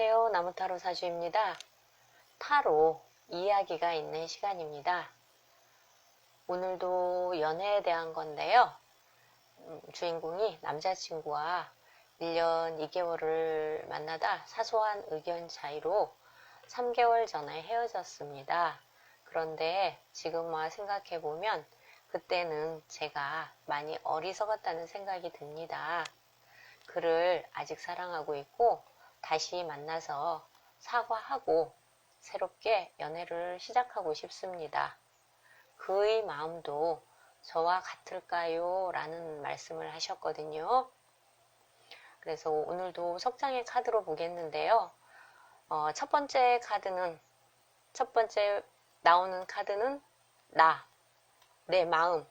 안녕하세요. 나무타로 사주입니다. 타로 이야기가 있는 시간입니다. 오늘도 연애에 대한 건데요. 주인공이 남자친구와 1년 2개월을 만나다 사소한 의견 차이로 3개월 전에 헤어졌습니다. 그런데 지금 와 생각해보면 그때는 제가 많이 어리석었다는 생각이 듭니다. 그를 아직 사랑하고 있고 다시 만나서 사과하고 새롭게 연애를 시작하고 싶습니다. 그의 마음도 저와 같을까요? 라는 말씀을 하셨거든요. 그래서 오늘도 석장의 카드로 보겠는데요. 첫 번째 나오는 카드는 내 마음.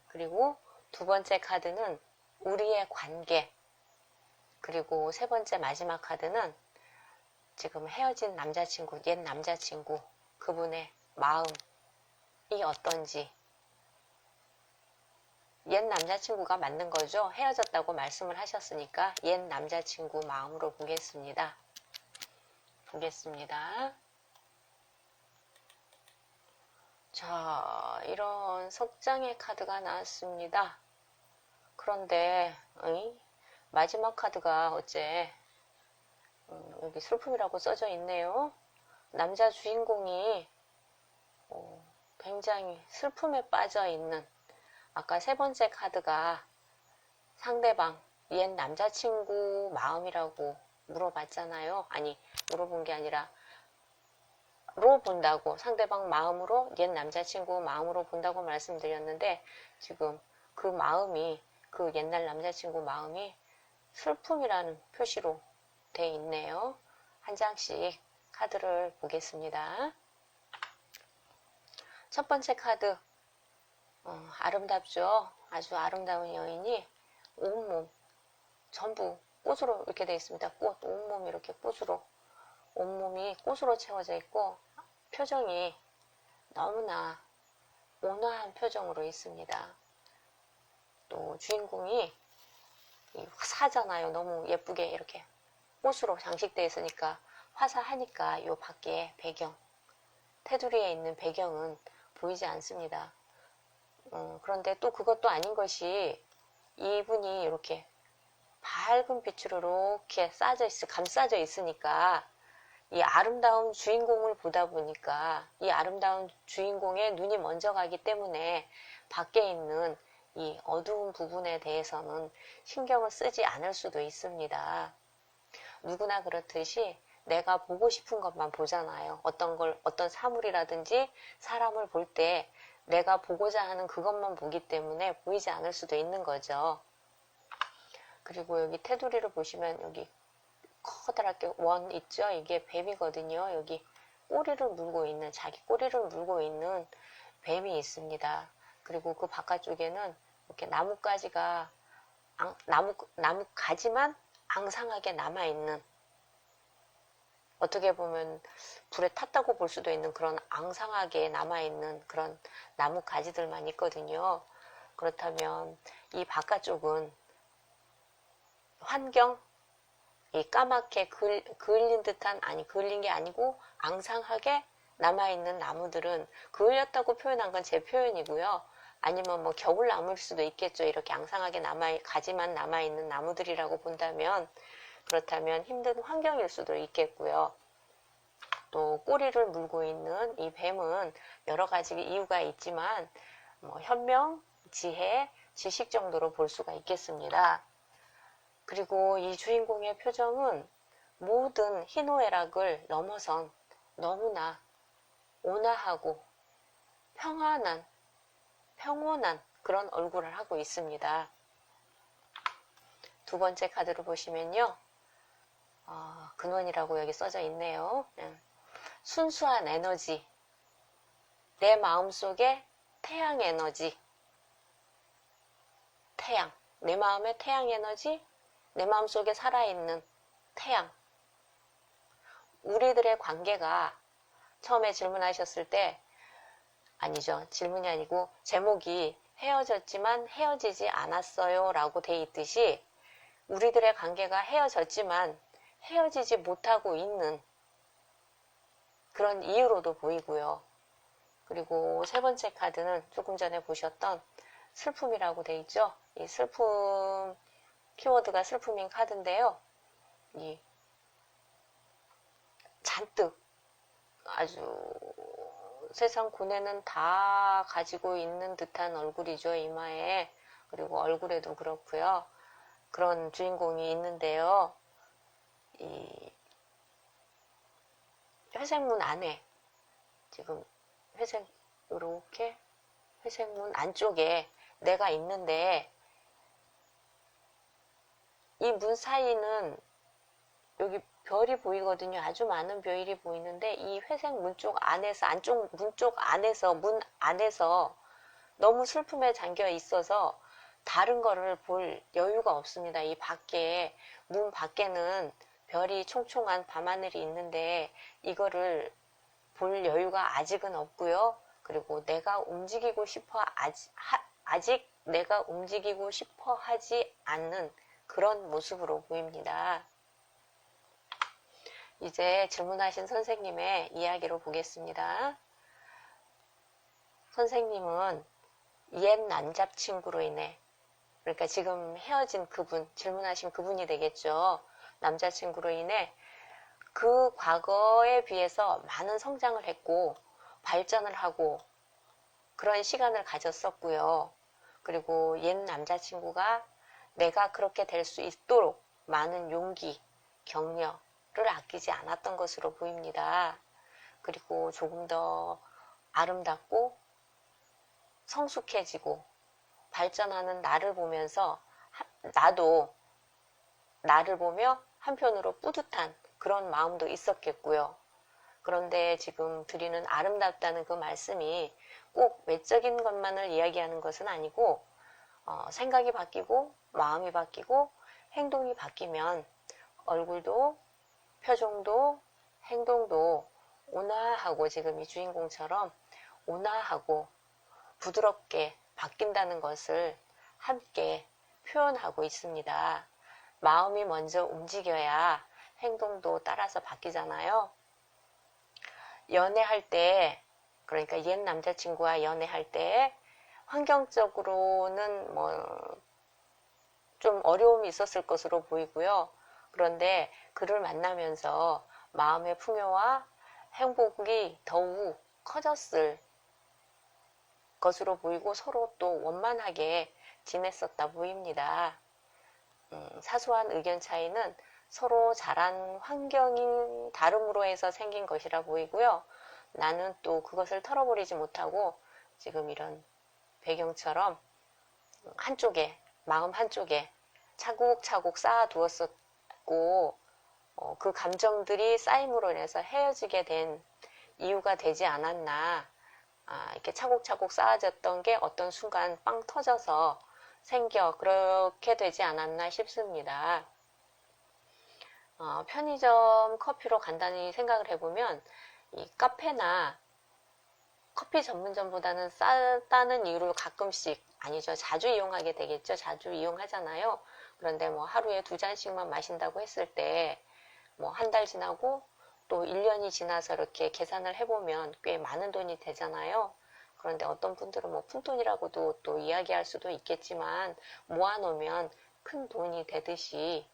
그리고 두 번째 카드는 우리의 관계. 그리고 세 번째 마지막 카드는 지금 헤어진 남자친구, 옛 남자친구, 그분의 마음이 어떤지. 옛 남자친구가 맞는 거죠? 헤어졌다고 말씀을 하셨으니까 옛 남자친구 마음으로 보겠습니다. 자, 이런 석장의 카드가 나왔습니다. 그런데 마지막 카드가 어째 여기 슬픔이라고 써져 있네요. 남자 주인공이 굉장히 슬픔에 빠져 있는, 아까 세 번째 카드가 상대방 옛 남자친구 마음이라고 물어봤잖아요. 아니, 물어본 게 아니라 본다고, 상대방 마음으로, 옛 남자친구 마음으로 본다고 말씀드렸는데, 지금 그 마음이, 그 옛날 남자친구 마음이 슬픔이라는 표시로 돼 있네요. 한 장씩 카드를 보겠습니다. 첫 번째 카드, 아름답죠? 아주 아름다운 여인이 온몸 전부 꽃으로 이렇게 되어 있습니다. 온몸이 이렇게 꽃으로, 온몸이 꽃으로 채워져 있고 표정이 너무나 온화한 표정으로 있습니다. 또 주인공이 화사잖아요. 너무 예쁘게 이렇게 꽃으로 장식되어 있으니까 화사하니까 요 밖에 배경, 테두리에 있는 배경은 보이지 않습니다. 그런데 또 그것도 아닌 것이, 이분이 이렇게 밝은 빛으로 이렇게 감싸져 있으니까 이 아름다운 주인공을 보다 보니까 이 아름다운 주인공의 눈이 먼저 가기 때문에 밖에 있는 이 어두운 부분에 대해서는 신경을 쓰지 않을 수도 있습니다. 누구나 그렇듯이 내가 보고 싶은 것만 보잖아요. 어떤 사물이라든지 사람을 볼 때 내가 보고자 하는 그것만 보기 때문에 보이지 않을 수도 있는 거죠. 그리고 여기 테두리를 보시면 여기 커다랗게 원 있죠? 이게 뱀이거든요. 여기 자기 꼬리를 물고 있는 뱀이 있습니다. 그리고 그 바깥쪽에는 이렇게 나무 가지만 앙상하게 남아있는, 어떻게 보면 불에 탔다고 볼 수도 있는 그런 앙상하게 남아있는 그런 나무 가지들만 있거든요. 그렇다면 이 바깥쪽은 환경, 이 까맣게 그을린 듯한, 그을린 게 아니고 앙상하게 남아있는 나무들은, 그을렸다고 표현한 건 제 표현이고요. 아니면 뭐 겨울나무일 수도 있겠죠. 이렇게 앙상하게 가지만 남아있는 나무들이라고 본다면, 그렇다면 힘든 환경일 수도 있겠고요. 또 꼬리를 물고 있는 이 뱀은 여러 가지 이유가 있지만 현명, 지혜, 지식 정도로 볼 수가 있겠습니다. 그리고 이 주인공의 표정은 모든 희노애락을 넘어선 너무나 온화하고 평온한 그런 얼굴을 하고 있습니다. 두 번째 카드를 보시면요. 근원이라고 여기 써져 있네요. 순수한 에너지, 내 마음속에 태양 에너지, 내 마음의 태양 에너지, 내 마음속에 살아있는 태양. 우리들의 관계가 처음에 질문하셨을 때, 아니죠, 질문이 아니고 제목이 헤어졌지만 헤어지지 않았어요 라고 돼 있듯이, 우리들의 관계가 헤어졌지만 헤어지지 못하고 있는 그런 이유로도 보이고요. 그리고 세 번째 카드는 조금 전에 보셨던 슬픔이라고 돼 있죠. 이 슬픔, 키워드가 슬픔인 카드인데요. 이 잔뜩 아주 세상 고뇌는 다 가지고 있는 듯한 얼굴이죠. 이마에. 그리고 얼굴에도 그렇고요. 그런 주인공이 있는데요. 이 회색문 안에 지금 회색 이렇게 회색문 안쪽에 내가 있는데 이 문 사이는 여기 별이 보이거든요. 아주 많은 별이 보이는데 이 회색 문 쪽 안에서 안쪽 문 쪽 안에서 문 안에서 너무 슬픔에 잠겨 있어서 다른 거를 볼 여유가 없습니다. 이 밖에 문 밖에는 별이 총총한 밤하늘이 있는데 이거를 볼 여유가 아직은 없고요. 그리고 내가 움직이고 싶어 아직 내가 움직이고 싶어 하지 않는 그런 모습으로 보입니다. 이제 질문하신 선생님의 이야기로 보겠습니다. 선생님은 옛 남자친구로 인해, 그러니까 지금 헤어진 그분, 질문하신 그분이 되겠죠. 남자친구로 인해 그 과거에 비해서 많은 성장을 했고 발전을 하고 그런 시간을 가졌었고요. 그리고 옛 남자친구가 내가 그렇게 될 수 있도록 많은 용기, 격려를 아끼지 않았던 것으로 보입니다. 그리고 조금 더 아름답고 성숙해지고 발전하는 나를 보면서 나도 나를 보며 한편으로 뿌듯한 그런 마음도 있었겠고요. 그런데 지금 드리는 아름답다는 그 말씀이 꼭 외적인 것만을 이야기하는 것은 아니고 생각이 바뀌고 마음이 바뀌고 행동이 바뀌면 얼굴도 표정도 행동도 온화하고 지금 이 주인공처럼 온화하고 부드럽게 바뀐다는 것을 함께 표현하고 있습니다. 마음이 먼저 움직여야 행동도 따라서 바뀌잖아요. 연애할 때, 그러니까 옛 남자친구와 연애할 때 환경적으로는 좀 어려움이 있었을 것으로 보이고요. 그런데 그를 만나면서 마음의 풍요와 행복이 더욱 커졌을 것으로 보이고 서로 또 원만하게 지냈었다 보입니다. 사소한 의견 차이는 서로 자란 환경이 다름으로 해서 생긴 것이라 보이고요. 나는 또 그것을 털어버리지 못하고 지금 이런 배경처럼 한쪽에, 마음 한쪽에 차곡차곡 쌓아두었었고 그 감정들이 쌓임으로 인해서 헤어지게 된 이유가 되지 않았나. 이렇게 차곡차곡 쌓아졌던 게 어떤 순간 빵 터져서 그렇게 되지 않았나 싶습니다. 편의점 커피로 간단히 생각을 해보면 이 카페나 커피 전문점보다는 싸다는 이유로 가끔씩, 아니죠, 자주 이용하게 되겠죠. 자주 이용하잖아요. 그런데 하루에 2잔씩만 마신다고 했을 때 한 달 지나고 또 1년이 지나서 이렇게 계산을 해보면 꽤 많은 돈이 되잖아요. 그런데 어떤 분들은 푼돈이라고도 또 이야기할 수도 있겠지만 모아놓으면 큰 돈이 되듯이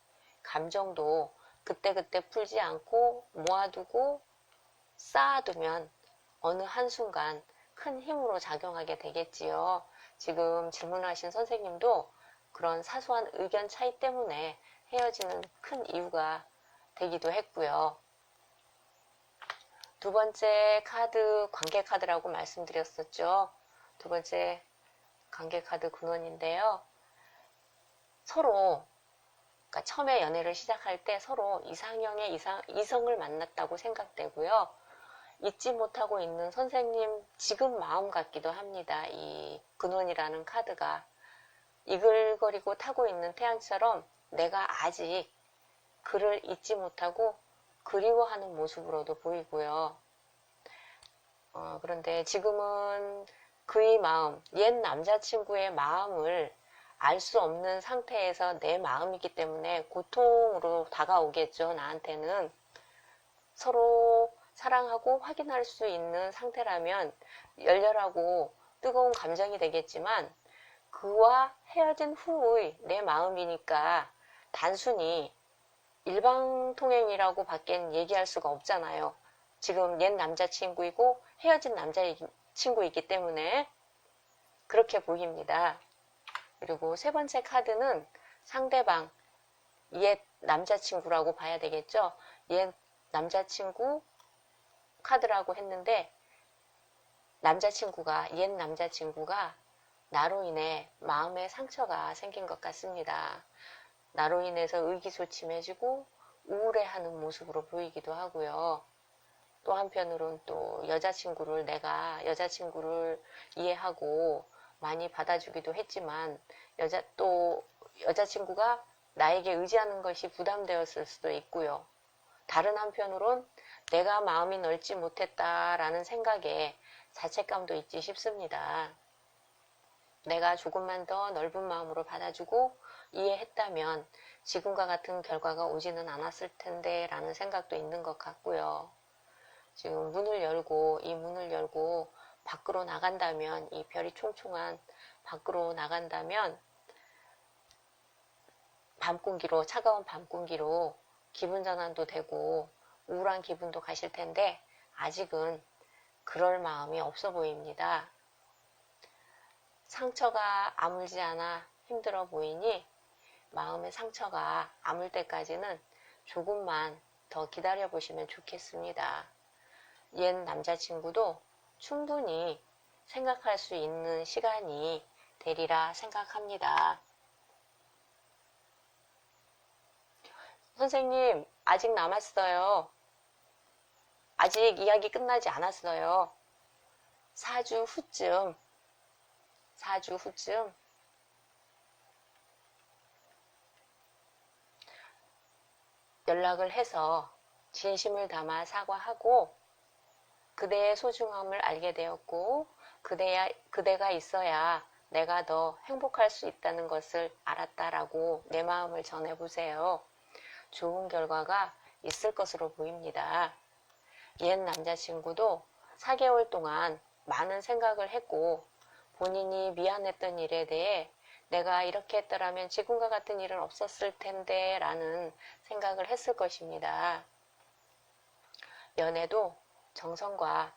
감정도 그때그때 풀지 않고 모아두고 쌓아두면 어느 한순간 큰 힘으로 작용하게 되겠지요. 지금 질문하신 선생님도 그런 사소한 의견 차이 때문에 헤어지는 큰 이유가 되기도 했고요. 두 번째 카드, 관계 카드라고 말씀드렸었죠. 두 번째 관계 카드 근원인데요. 서로, 그러니까 처음에 연애를 시작할 때 서로 이상형의 이성을 만났다고 생각되고요. 잊지 못하고 있는 선생님 지금 마음 같기도 합니다. 이 근원이라는 카드가 이글거리고 타고 있는 태양처럼 내가 아직 그를 잊지 못하고 그리워하는 모습으로도 보이고요. 그런데 지금은 그의 마음, 옛 남자친구의 마음을 알 수 없는 상태에서 내 마음이기 때문에 고통으로 다가오겠죠. 나한테는. 서로 사랑하고 확인할 수 있는 상태라면 열렬하고 뜨거운 감정이 되겠지만, 그와 헤어진 후의 내 마음이니까 단순히 일방통행이라고 밖엔 얘기할 수가 없잖아요. 지금 옛 남자친구이고 헤어진 남자친구이기 때문에 그렇게 보입니다. 그리고 세 번째 카드는 상대방, 옛 남자친구라고 봐야 되겠죠. 옛 남자친구 카드라고 했는데, 옛 남자친구가 나로 인해 마음의 상처가 생긴 것 같습니다. 나로 인해서 의기소침해지고 우울해하는 모습으로 보이기도 하고요. 또 한편으로는 또 내가 여자친구를 이해하고 많이 받아주기도 했지만, 여자친구가 나에게 의지하는 것이 부담되었을 수도 있고요. 다른 한편으론 내가 마음이 넓지 못했다라는 생각에 자책감도 있지 싶습니다. 내가 조금만 더 넓은 마음으로 받아주고 이해했다면 지금과 같은 결과가 오지는 않았을 텐데 라는 생각도 있는 것 같고요. 지금 이 문을 열고 밖으로 나간다면, 이 별이 총총한 밖으로 나간다면 차가운 밤 공기로 기분 전환도 되고 우울한 기분도 가실 텐데, 아직은 그럴 마음이 없어 보입니다. 상처가 아물지 않아 힘들어 보이니 마음의 상처가 아물 때까지는 조금만 더 기다려 보시면 좋겠습니다. 옛 남자친구도 충분히 생각할 수 있는 시간이 되리라 생각합니다. 선생님, 아직 남았어요. 아직 이야기 끝나지 않았어요. 4주 후쯤 연락을 해서 진심을 담아 사과하고 그대의 소중함을 알게 되었고, 그대가 있어야 내가 더 행복할 수 있다는 것을 알았다라고 내 마음을 전해보세요. 좋은 결과가 있을 것으로 보입니다. 옛 남자친구도 4개월 동안 많은 생각을 했고, 본인이 미안했던 일에 대해 내가 이렇게 했더라면 지금과 같은 일은 없었을 텐데 라는 생각을 했을 것입니다. 연애도 정성과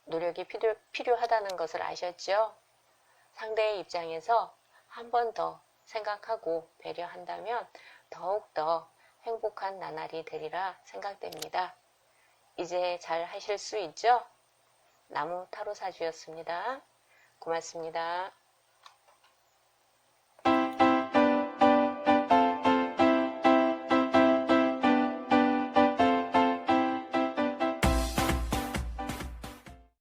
노력이 필요하다는 것을 아셨죠? 상대의 입장에서 한 번 더 생각하고 배려한다면 더욱더 행복한 나날이 되리라 생각됩니다. 이제 잘 하실 수 있죠? 나무 타로사주였습니다. 고맙습니다.